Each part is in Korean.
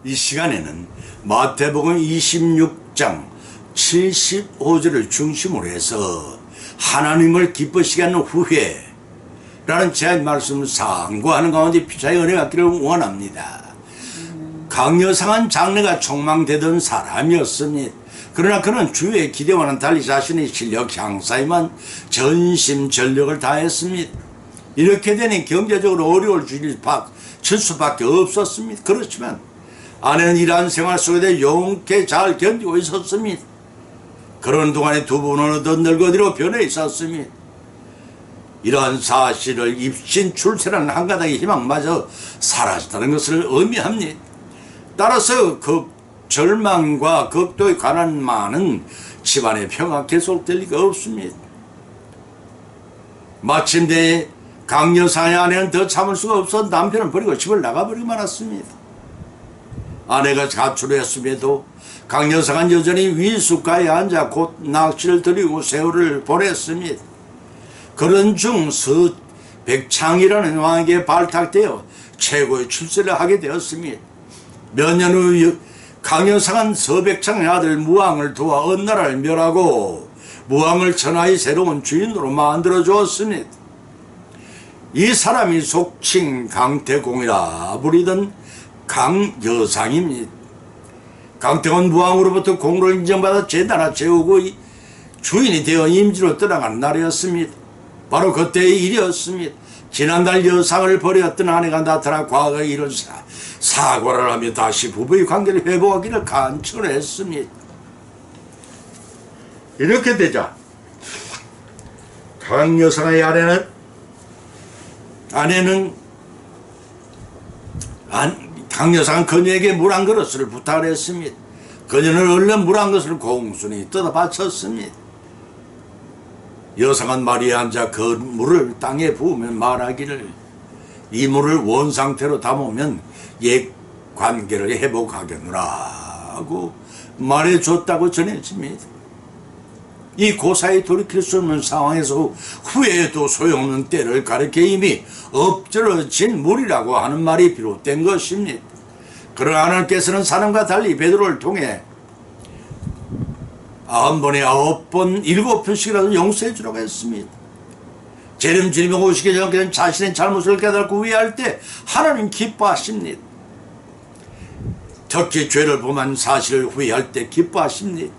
이 시간에는 마태복음 26장 75절을 중심으로 해서 하나님을 기쁘시게 하는 후회라는 제 말씀을 상고하는 가운데 피차의 은혜가 있기를 원합니다. 강요상한 장래가 촉망되던 사람이었습니다. 그러나 그는 주의 기대와는 달리 자신의 실력 향사에만 전심전력을 다했습니다. 이렇게 되니 경제적으로 어려울 줄 수밖에 없었습니다. 그렇지만 아내는 이러한 생활 속에 용케 잘 견디고 있었습니다. 그런 동안에 두 분은 어떤 늙어디로 변해 있었습니다. 이러한 사실을 입신 출세라는 한 가닥의 희망마저 사라졌다는 것을 의미합니다. 따라서 절망과 극도의 가난만은 집안의 평화 계속될 리가 없습니다. 마침내 강여사의 아내는 더 참을 수가 없어 남편을 버리고 집을 나가버리고 말았습니다. 아내가 가출했음에도 강여사가 여전히 위숫가에 앉아 곧 낚시를 들이고 세월을 보냈습니다. 그런 중 백창이라는 왕에게 발탁되어 최고의 출세를 하게 되었습니다. 몇 년 후 강여상은 서백창의 아들 무왕을 도와 언나라를 멸하고 무왕을 천하의 새로운 주인으로 만들어 주었습니다. 이 사람이 속칭 강태공이라 부리던 강여상입니다. 강태공은 무왕으로부터 공로를 인정받아 제단을 채우고 주인이 되어 임지로 떠나간 날이었습니다. 바로 그때의 일이었습니다. 지난달 여상을 버렸던 아내가 나타나 과거의 일을 사과를 하며 다시 부부의 관계를 회복하기를 간청을 했습니다. 이렇게 되자 강여상의 강여상은 그녀에게 물 한 그릇을 부탁을 했습니다. 그녀는 얼른 물 한 그릇을 공손히 뜯어 바쳤습니다. 여상은 마리에 앉아 그 물을 땅에 부으며 말하기를 이 물을 원상태로 담으면 옛 관계를 회복하겠노라 하고 말해줬다고 전해집니다. 이 고사에 돌이킬 수 없는 상황에서 후회해도 소용없는 때를 가리켜 이미 엎질러진 물이라고 하는 말이 비롯된 것입니다. 그러나 하나님께서는 사람과 달리 베드로를 통해 90번에 9번 7번씩이라도 용서해 주라고 했습니다. 재림주님이 오시기 전까지는 자신의 잘못을 깨닫고 후회할 때 하나님 기뻐하십니다. 특히 죄를 범한 사실을 후회할 때 기뻐하십니다.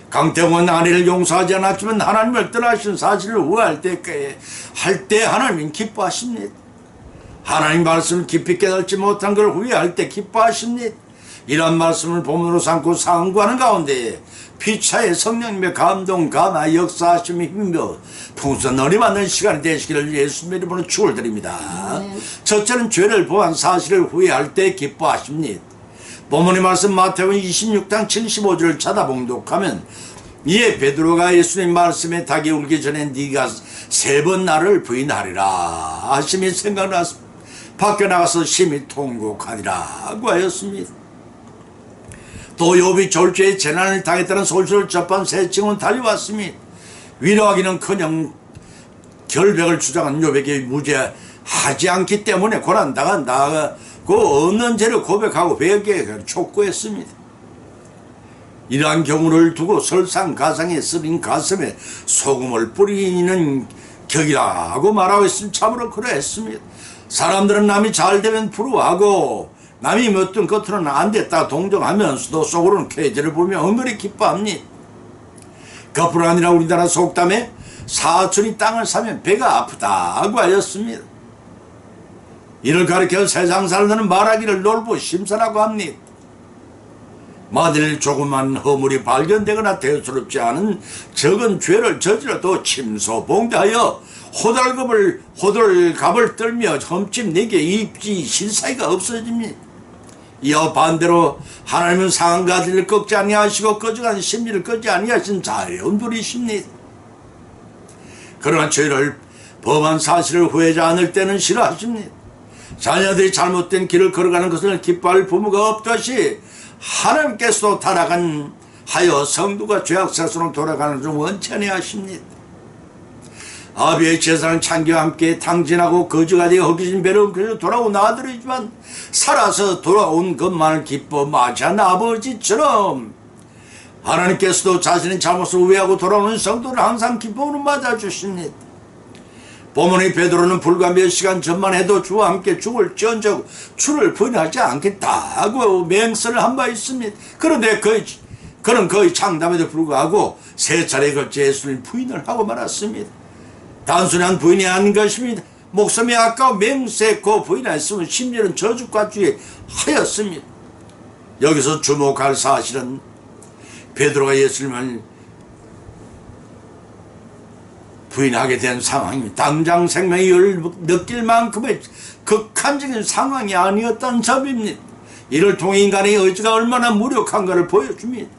강태공은 아내를 용서하지 않았지만 하나님을 떠나신 사실을 후회할 때 하나님은 기뻐하십니다. 하나님 말씀을 깊이 깨닫지 못한 걸 후회할 때 기뻐하십니다. 이런 말씀을 본문으로 삼고 상고하는 가운데 피차의 성령님의 감동, 감화, 역사하심이 힘며 풍성한 은혜 받는 시간이 되시기를 예수님의 이름으로 축원드립니다. 첫째는 죄를 범한 사실을 후회할 때 기뻐하십니다. 본문의 말씀 마태복음 26장 75절을 찾아봉독하면 이에 베드로가 예수님 말씀에 닭이 울기 전에 네가 3번 나를 부인하리라 하심이 생각나서 밖에 나가서 심히 통곡하니라고 하였습니다. 또 욥이 졸지에 재난을 당했다는 소식을 접한 세 친구는 달려왔습니다. 위로하기는커녕 결백을 주장한 욥에게 무죄하지 않기 때문에 고난당한다고 없는 죄를 고백하고 회개에 촉구했습니다. 이러한 경우를 두고 설상가상에 쓰린 가슴에 소금을 뿌리는 격이라고 말하고 있으면 참으로 그러했습니다. 사람들은 남이 잘 되면 부러워하고 남이 어떤 겉으로는 안 됐다 동정하면서도 속으로는 쾌재를 보며 엉거리 기뻐합니다. 그뿐 아니라 우리나라 속담에 사촌이 땅을 사면 배가 아프다고 하였습니다. 이를 가리켜 세상 사람들은 말하기를 놀부심사라고 합니다. 만일 조그만 허물이 발견되거나 대수롭지 않은 적은 죄를 저질러도 침소봉대하여 호들갑을 떨며 흠집 내게 입지 실사이가 없어집니다. 이어 반대로 하나님은 상한 가지를 꺾지 아니하시고 꺼져간 심리를 꺾지 아니하신 자유로운 분이십니다. 그러나 죄를 범한 사실을 후회하지 않을 때는 싫어하십니다. 자녀들이 잘못된 길을 걸어가는 것을 기뻐할 부모가 없듯이 하나님께서도 타락하여 성도가 죄악 세상으로 돌아가는 줄 원치 아니하십니다. 아비의 재산을 창기와 함께 탕진하고 거지가 되어 허기진 배를 옮겨 돌아온 아들이지만 살아서 돌아온 것만을 기뻐 마치한 아버지처럼 하나님께서도 자신의 잘못을 후회하고 돌아오는 성도를 항상 기쁨으로 맞아주십니다. 본문의 베드로는 불과 몇 시간 전만 해도 주와 함께 죽을지언정 주를 부인하지 않겠다고 맹세를 한 바 있습니다. 그런데 그는 거의 장담에도 불구하고 세 차례에 걸쳐 예수를 부인을 하고 말았습니다. 단순한 부인이 아닌 것입니다. 목숨이 아까워 맹세했고 부인했으면 심지어는 저주까지 하였습니다. 여기서 주목할 사실은 베드로가 예수님을 부인하게 된 상황입니다. 당장 생명의 열을 느낄 만큼의 극한적인 상황이 아니었다는 점입니다. 이를 통해 인간의 의지가 얼마나 무력한가를 보여줍니다.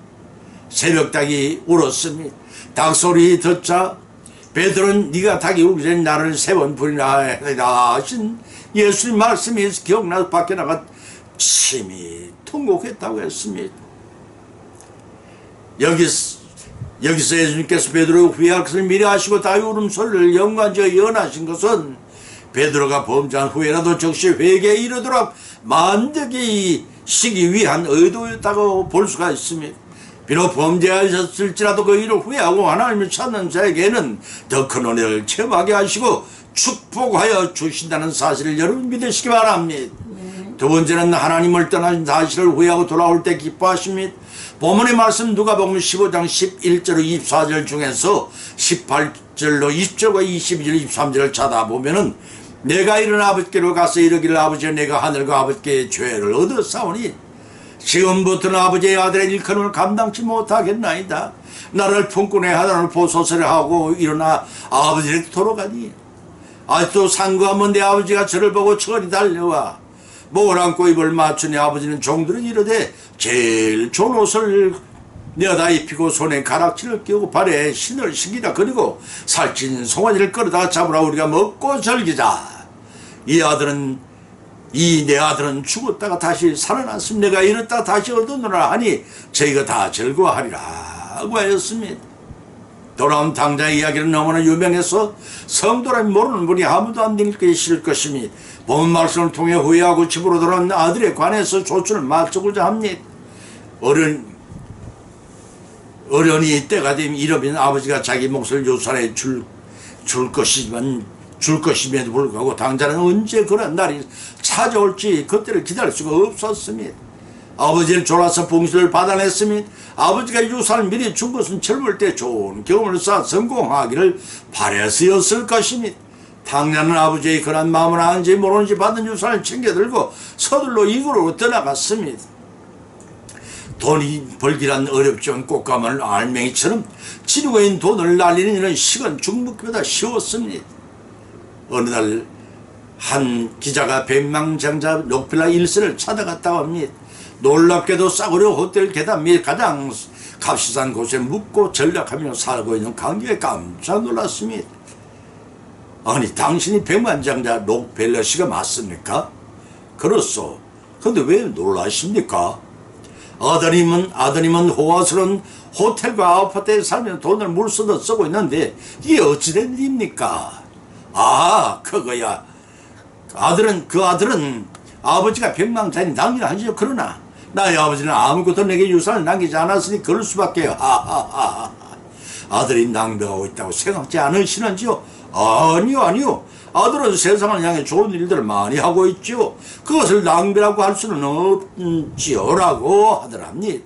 새벽닭이 울었습니다. 닭소리 듣자 베드로는 네가 닭이 울기 전에 나를 3번 부인하라 하신 예수님 말씀이 기억나서 밖에 나가 심히 통곡했다고 했습니다. 여기서 예수님께서 베드로의 후회할 것을 미리 하시고 다윗 울음소리를 연관지어 예언하신 것은 베드로가 범죄한 후에라도 즉시 회개에 이르도록 만들기 위한 의도였다고 볼 수가 있습니다. 비록 범죄하셨을지라도 그 일을 후회하고 하나님을 찾는 자에게는 더 큰 은혜를 체험하게 하시고 축복하여 주신다는 사실을 여러분 믿으시기 바랍니다. 두 번째는 하나님을 떠나신 사실을 후회하고 돌아올 때 기뻐하십니다. 본문의 말씀 누가복음 15장 11절 24절 중에서 18절로 20절과 22절 23절을 찾아보면은 내가 이른 아버지께로 가서 이르기를 아버지여 내가 하늘과 아버지께 죄를 얻었사오니 지금부터는 아버지의 아들의 일컬음을 감당치 못하겠나이다. 나를 품고 내 하나님을 보소서를 하고 일어나 아버지에게 돌아가니 아직도 상고하면 내 아버지가 저를 보고 철이 달려와 목을 안고 입을 맞추니 아버지는 종들은 이르되 제일 좋은 옷을 내어다 입히고 손에 가락지를 끼우고 발에 신을 신기다. 그리고 살찐 송아지를 끌어다 잡으라 우리가 먹고 즐기자. 내 아들은 죽었다가 다시 살아났으면 내가 이렇다 다시 얻었노라 하니 저희가 다 즐거워하리라고 하였습니다. 돌아온 당자의 이야기는 너무나 유명해서 성도라면 모르는 분이 아무도 안 계실 것입니다. 본 말씀을 통해 후회하고 집으로 돌아온 아들에 관해서 조언을 맞추고자 합니다. 어련히 때가 되면 이러면 아버지가 자기 몫을 유산해 줄 것임에도 불구하고 당자는 언제 그런 날이 찾아올지 그때를 기다릴 수가 없었습니다. 아버지를 졸아서 봉시를 받아냈습니다. 아버지가 유산을 미리 준 것은 젊을 때 좋은 경험을 쌓아 성공하기를 바라서였을 것입니다. 당자는 아버지의 그런 마음을 아는지 모르는지 받은 유산을 챙겨들고 서둘러 이구로 떠나갔습니다. 돈이 벌기란 어렵지만 꽃가마를 알맹이처럼 지니고 있는 돈을 날리는 일은 식은 죽먹기보다 쉬웠습니다. 어느 날 한 기자가 백망장자 록펠라 1세를 찾아갔다고 합니다. 놀랍게도 싸구려 호텔 계단 및 가장 값비싼 곳에 묵고 전략하며 살고 있는 관객에 깜짝 놀랐습니다. 아니 당신이 백만장자 록펠러 씨가 맞습니까? 그렇소. 근데 왜 놀라십니까? 아드님은 호화스러운 호텔과 아파트에 살며 돈을 물쓰듯 쓰고 있는데 이게 어찌된 일입니까? 아 그거야. 그 아들은 아버지가 백망장이 당연하지요. 그러나 나의 아버지는 아무것도 내게 유산을 남기지 않았으니 그럴 수밖에요. 하하하. 아들이 낭비하고 있다고 생각지 않으시는지요? 아니요. 아들은 세상을 향해 좋은 일들을 많이 하고 있지요. 그것을 낭비라고 할 수는 없지요 라고 하더랍니다.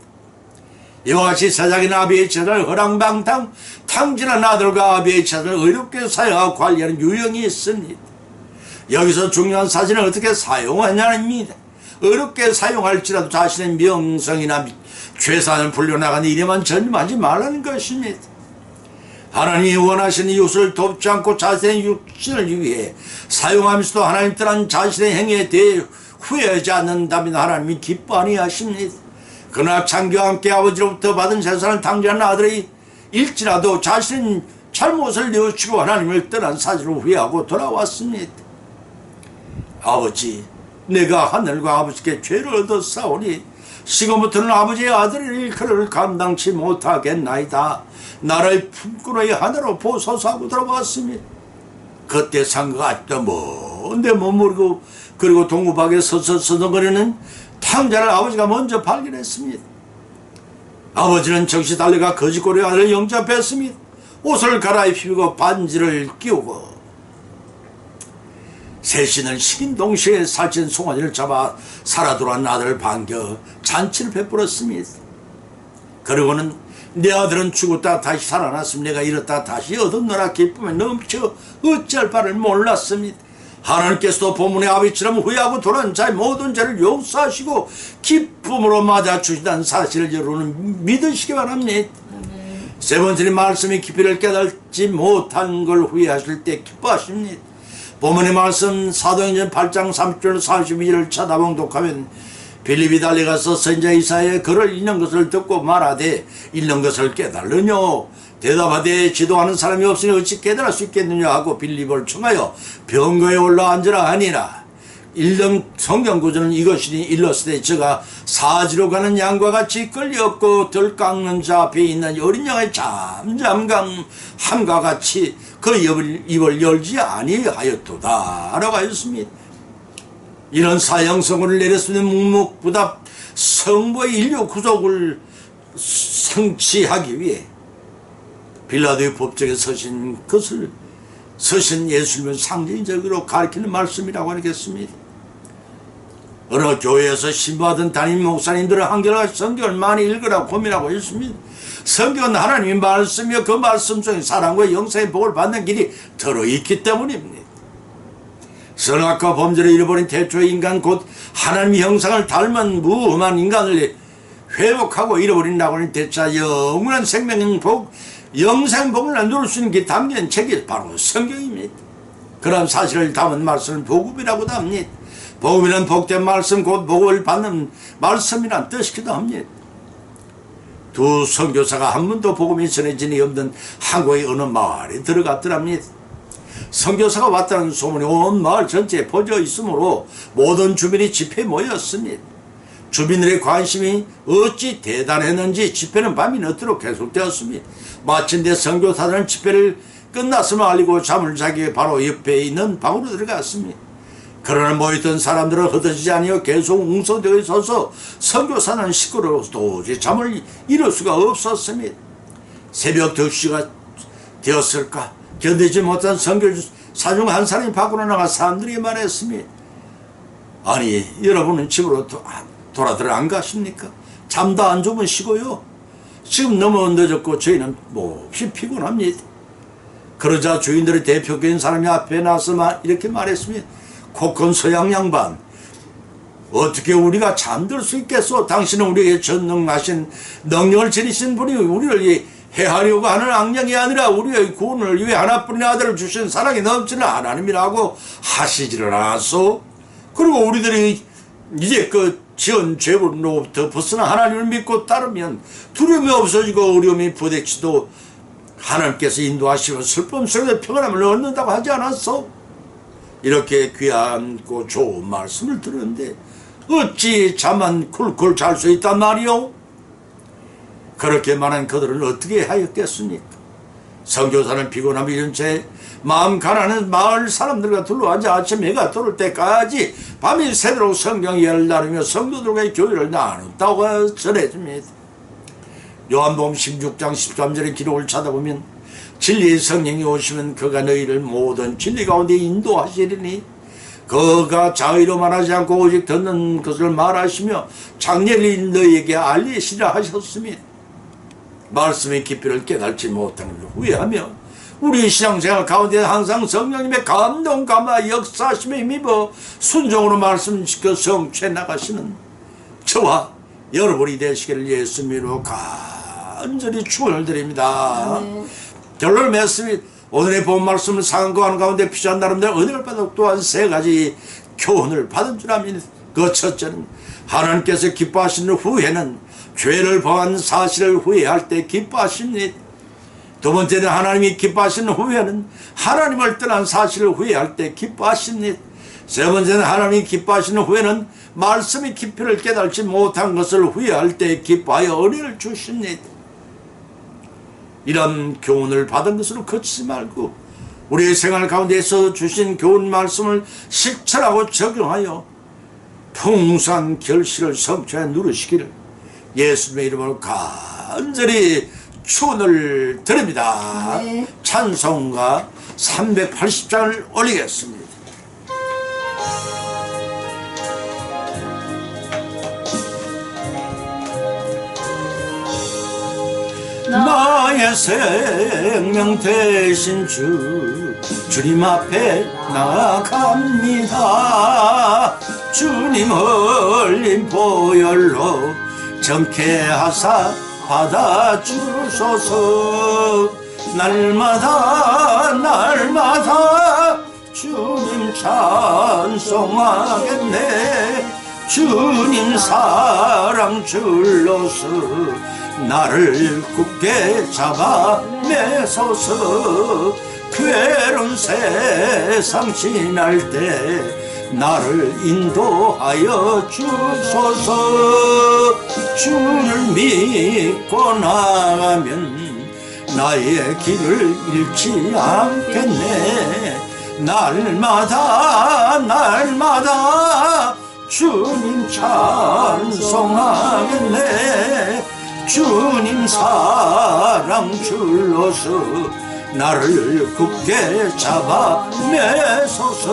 이와 같이 세상인 아비의 재산을 허랑방탕 탕진한 아들과 아비의 재산을 의롭게 사용하고 관리하는 유형이 있습니다. 여기서 중요한 사실은 어떻게 사용하냐입니다. 의롭게 사용할지라도 자신의 명성이나 죄산을 불려나가는 일에만 전념하지 말라는 것입니다. 하나님이 원하시는 이웃을 돕지 않고 자신의 육신을 위해 사용하면서도 하나님 떠난 자신의 행위에 대해 후회하지 않는다면 하나님이 기뻐 아니하십니다. 그러나 창기와 함께 아버지로부터 받은 재산을 탕진하는 아들이 일지라도 자신의 잘못을 뉘우치고 하나님을 떠난 사실을 후회하고 돌아왔습니다. 아버지, 내가 하늘과 아버지께 죄를 얻었사오니 지금부터는 아버지의 아들의 일컬음을 감당치 못하겠나이다. 나를 품꾼의 하나로 보소서 하고 들어봤습니다. 그때 상가가 아직도 뭔데 못 모르고 그리고 동구박에 서서 서성거리는 탕자를 아버지가 먼저 발견했습니다. 아버지는 즉시 달려가 거짓고리 아들을 영접했습니다. 옷을 갈아입히고 반지를 끼우고 셋이는 신동시에 살찐 송아지를 잡아 살아 돌아온 아들을 반겨 잔치를 베풀었습니다. 그리고는 내 아들은 죽었다 다시 살아났으면 내가 이렇다 다시 얻었노라 기쁨에 넘쳐 어찌할 바를 몰랐습니다. 하나님께서도 본문의 아비처럼 후회하고 돌아온 자의 모든 죄를 용서하시고 기쁨으로 맞아주시다는 사실을 여러분은 믿으시기 바랍니다. 세 번째는 말씀의 깊이를 깨닫지 못한 걸 후회하실 때 기뻐하십니다. 본문의 말씀 사도행전 8장 30절 32절을 찾아봉독하면 빌립이 달려가서 선지자 이사야의 글을 읽는 것을 듣고 말하되 읽는 것을 깨달으뇨 대답하되 지도하는 사람이 없으니 어찌 깨달을 수 있겠느냐 하고 빌립을 청하여 병거에 올라앉으라 하니라. 읽는 성경 구절은 이것이니 일렀으되 저가 사지로 가는 양과 같이 끌려없고 덜 깎는 자 앞에 있는 어린 양의 잠잠함과 같이 그 입을 열지 아니하였도다 라고 하였습니다. 이런 사형선고를 내렸으면 묵묵부답 성부의 인류 구속을 성취하기 위해 빌라도의 법정에 서신 것을 서신 예수님을 상징적으로 가리키는 말씀이라고 하겠습니다. 어느 교회에서 신부하던 담임 목사님들은 한결같이 성경을 많이 읽으라고 고민하고 있습니다. 성경은 하나님의 말씀이며 그 말씀 속에 사랑과 영생의 복을 받는 길이 들어있기 때문입니다. 선악과 범죄를 잃어버린 태초의 인간 곧 하나님의 형상을 닮은 무험한 인간을 회복하고 잃어버린다고 하는 대차 영원한 생명의 복 영생복을 누릴 수 있는 게 담긴 책이 바로 성경입니다. 그런 사실을 담은 말씀을 복음이라고도 합니다. 복음이란 복된 말씀 곧 복을 받는 말씀이란 뜻이기도 합니다. 두 선교사가 한 번도 복음이 전해진 이 없는 한국의 어느 마을에 들어갔더랍니다. 선교사가 왔다는 소문이 온 마을 전체에 퍼져 있으므로 모든 주민이 집회에 모였습니다. 주민들의 관심이 어찌 대단했는지 집회는 밤이 늦도록 계속되었습니다. 마침내 선교사들은 집회를 끝났음을 알리고 잠을 자기 위해 바로 옆에 있는 방으로 들어갔습니다. 그러나 모였던 사람들은 흩어지지 아니하여 계속 웅성되어 있어서 선교사는 시끄러워서 도저히 잠을 이룰 수가 없었습니다. 새벽 2시가 되었을까 견디지 못한 선교사 중 한 사람이 밖으로 나가 사람들에게 말했습니다. 아니 여러분은 집으로 돌아들 안 가십니까? 잠도 안 주무시고요. 지금 너무 늦었고 저희는 몹시 피곤합니다. 그러자 주인들의 대표적인 사람이 앞에 나서 이렇게 말했습니다. 코큰 서양 양반 어떻게 우리가 잠들 수 있겠소? 당신은 우리에게 전능하신 능력을 지니신 분이 우리를 해하려고 하는 악령이 아니라 우리의 구원을 위해 하나뿐인 아들을 주신 사랑이 넘치는 하나님이라고 하시지를 않았소? 그리고 우리들이 이제 그 지은 죄로부터 벗어나 하나님을 믿고 따르면 두려움이 없어지고 어려움이 부딪히도 하나님께서 인도하시고 슬픔 속에서 평안함을 얻는다고 하지 않았소? 이렇게 귀하고 좋은 말씀을 들었는데 어찌 잠만 쿨쿨 잘 수 있단 말이오? 그렇게 말한 그들은 어떻게 하였겠습니까? 선교사는 피곤함이 이른 채 마음 가난한 마을 사람들과 둘러앉아 아침 해가 떠올 때까지 밤이 새도록 성경 이해를 나누며 성도들과의 교회를 나눴다고 전해집니다. 요한복음 16장 13절의 기록을 찾아보면 진리의 성령이 오시면 그가 너희를 모든 진리 가운데 인도하시리니 그가 자의로 말하지 않고 오직 듣는 것을 말하시며 장례를 너희에게 알리시라 하셨습니다. 말씀의 깊이를 깨닫지 못하는 걸 후회하며 우리 신앙생활 가운데 항상 성령님의 감동 감화 역사하심에 힘입어 순종으로 말씀지켜 성취해 나가시는 저와 여러분이 되시기를 예수님으로 간절히 축원을 드립니다. 결론을 맺습니다. 오늘의 본 말씀을 상고하는 가운데 필요한 나름대로 은혜를 받아 또한 세 가지 교훈을 받은 줄 압니다. 그 첫째는 하나님께서 기뻐하시는 후회는 죄를 범한 사실을 후회할 때 기뻐하십니다. 두 번째는 하나님이 기뻐하시는 후회는 하나님을 떠난 사실을 후회할 때 기뻐하십니다. 세 번째는 하나님이 기뻐하시는 후회는 말씀의 깊이를 깨닫지 못한 것을 후회할 때 기뻐하여 은혜를 주십니다. 이런 교훈을 받은 것으로 그치지 말고 우리의 생활 가운데서 주신 교훈 말씀을 실천하고 적용하여 풍성한 결실을 성취해 누리시기를 예수님의 이름으로 간절히 축원을 드립니다. 네. 찬송가 380장을 올리겠습니다. 나의 생명 되신 주님 앞에 나아갑니다. 주님 흘린 보혈로 정케하사 받아주소서. 날마다 주님 찬송하겠네. 주님 사랑 줄로서 나를 굳게 잡아 매소서. 괴로운 세상 지날 때 나를 인도하여 주소서. 주를 믿고 나가면 나의 길을 잃지 않겠네. 날마다 주님 찬송하겠네. 주님 사랑 줄로서 나를 굳게 잡아 매소서.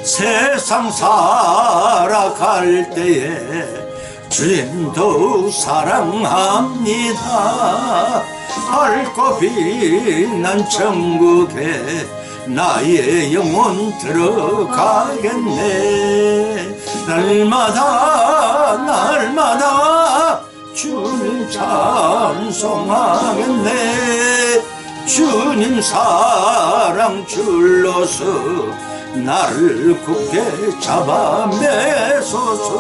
세상 살아갈 때에 주님 더욱 사랑합니다. 밝고 빛난 천국에 나의 영혼 들어가겠네. 날마다 주님 찬송하겠네. 주님 사랑 줄로서 나를 굳게 잡아 매소서.